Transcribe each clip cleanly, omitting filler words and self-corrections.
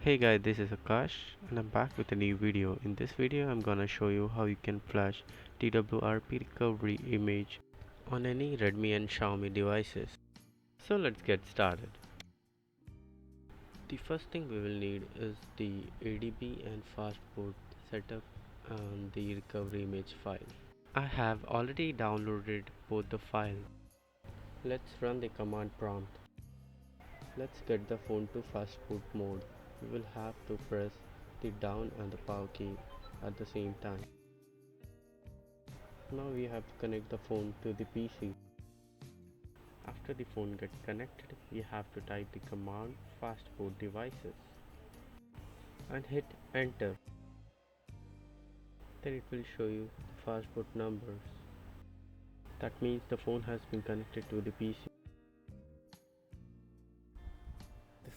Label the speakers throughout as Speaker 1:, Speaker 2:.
Speaker 1: Hey guys, this is Akash and I'm back with a new video. In this video I'm gonna show you how you can flash TWRP recovery image on any Redmi and Xiaomi devices. So let's get started. The first thing we will need is the ADB and fastboot setup and the recovery image file. I have already downloaded both the files. Let's run the command prompt. Let's get the phone to fastboot mode. We will have to press the down and the power key at the same time. Now we have to connect the phone to the PC. After the phone gets connected, we have to type the command fastboot devices and hit enter. Then it will show you the fastboot numbers. That means the phone has been connected to the PC.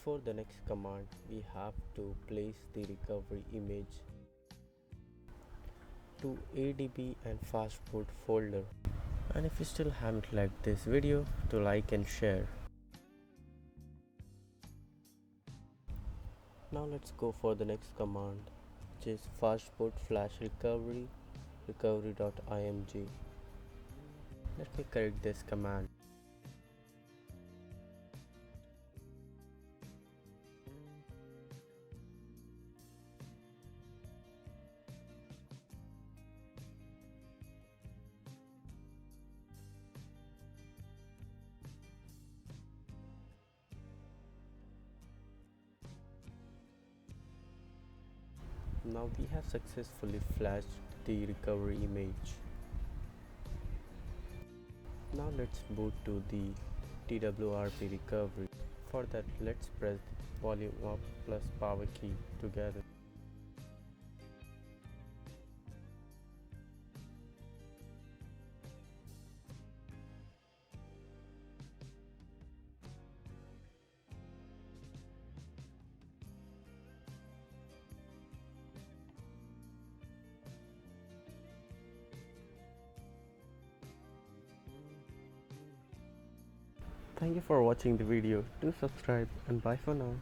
Speaker 1: Before the next command, we have to place the recovery image to ADB and fastboot folder. And if you still haven't liked this video, to like and share. Now let's go for the next command, which is fastboot flash recovery recovery.img. Let me correct this command. Now we have successfully flashed the recovery image. Now let's boot to the TWRP recovery. For that, let's press volume up plus power key together. Thank you for watching the video. Do subscribe and bye for now.